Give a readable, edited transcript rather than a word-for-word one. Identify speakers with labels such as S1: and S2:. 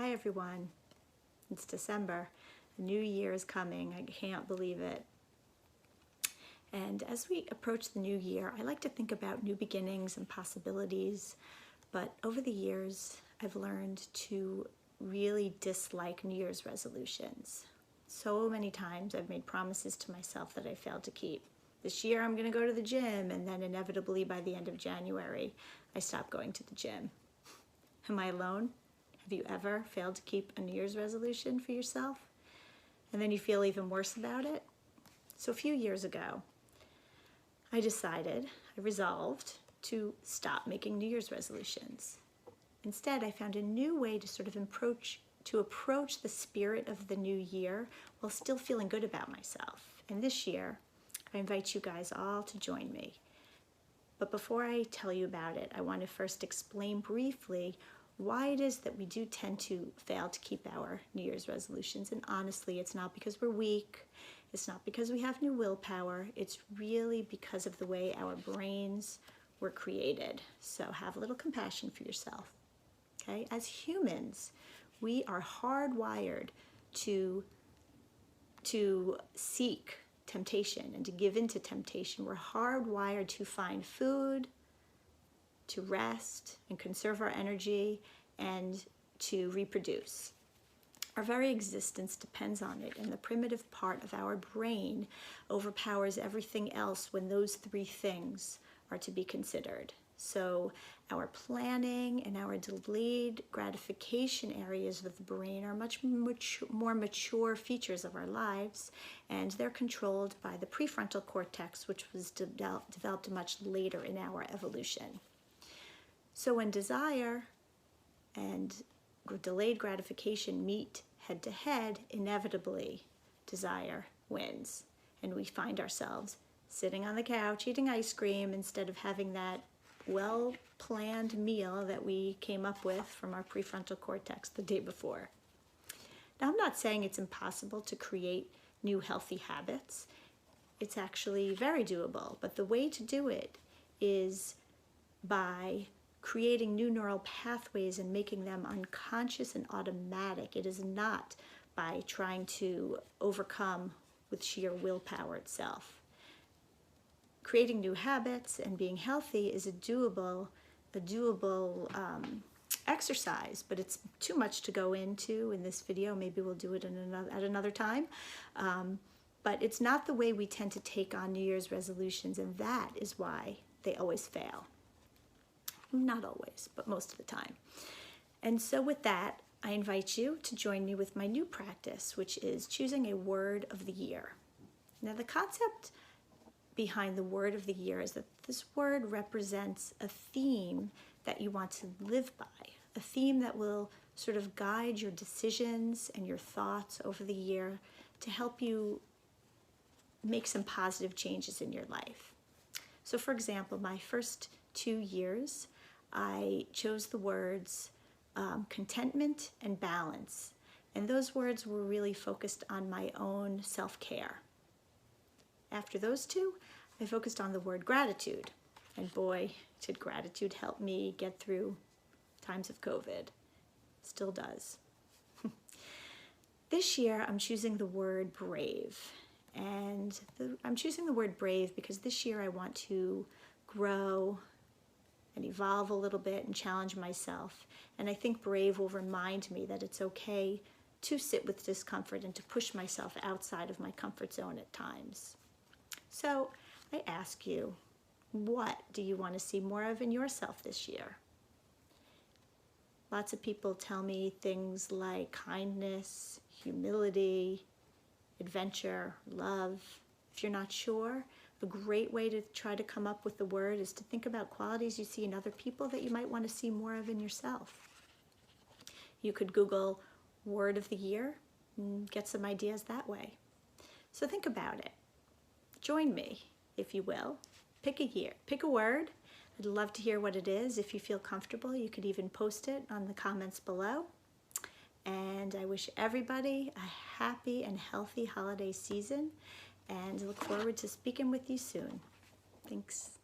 S1: Hi everyone, it's December. The new year is coming. I can't believe it. And as we approach the new year, I like to think about new beginnings and possibilities. But over the years, I've learned to really dislike New Year's resolutions. So many times I've made promises to myself that I failed to keep. This year I'm going to go to the gym, and then inevitably by the end of January, I stop going to the gym. Am I alone? Have you ever failed to keep a New Year's resolution for yourself? And then you feel even worse about it? So a few years ago, I resolved to stop making New Year's resolutions. Instead, I found a new way to sort of approach the spirit of the new year while still feeling good about myself. And this year, I invite you guys all to join me. But before I tell you about it, I want to first explain briefly why it is that we do tend to fail to keep our New Year's resolutions. And honestly, it's not because we're weak. It's not because we have no willpower. It's really because of the way our brains were created. So have a little compassion for yourself. Okay? As humans, we are hardwired to seek temptation and to give in to temptation. We're hardwired to find food, to rest and conserve our energy, and to reproduce. Our very existence depends on it, and the primitive part of our brain overpowers everything else when those three things are to be considered. So our planning and our delayed gratification areas of the brain are much more mature features of our lives, and they're controlled by the prefrontal cortex, which was developed much later in our evolution. So when desire and delayed gratification meet head to head, inevitably desire wins. And we find ourselves sitting on the couch eating ice cream instead of having that well-planned meal that we came up with from our prefrontal cortex the day before. Now, I'm not saying it's impossible to create new healthy habits. It's actually very doable, but the way to do it is by creating new neural pathways and making them unconscious and automatic. It is not by trying to overcome with sheer willpower itself. Creating new habits and being healthy is a doable exercise, but it's too much to go into in this video. Maybe we'll do it at another time. But it's not the way we tend to take on New Year's resolutions, and that is why they always fail. Not always, but most of the time. And so with that, I invite you to join me with my new practice, which is choosing a word of the year. Now, the concept behind the word of the year is that this word represents a theme that you want to live by, a theme that will sort of guide your decisions and your thoughts over the year to help you make some positive changes in your life. So for example, my first 2 years, I chose the words contentment and balance. And those words were really focused on my own self-care. After those two, I focused on the word gratitude. And boy, did gratitude help me get through times of COVID. Still does. This year, I'm choosing the word brave. And I'm choosing the word brave because this year I want to grow and evolve a little bit and challenge myself. And I think brave will remind me that it's okay to sit with discomfort and to push myself outside of my comfort zone at times. So I ask you, what do you want to see more of in yourself this year? Lots of people tell me things like kindness, humility, adventure, love. If you're not sure, a great way to try to come up with the word is to think about qualities you see in other people that you might want to see more of in yourself. You could Google word of the year and get some ideas that way. So think about it. Join me, if you will. Pick a word. I'd love to hear what it is. If you feel comfortable, you could even post it on the comments below. And I wish everybody a happy and healthy holiday season, and look forward to speaking with you soon. Thanks.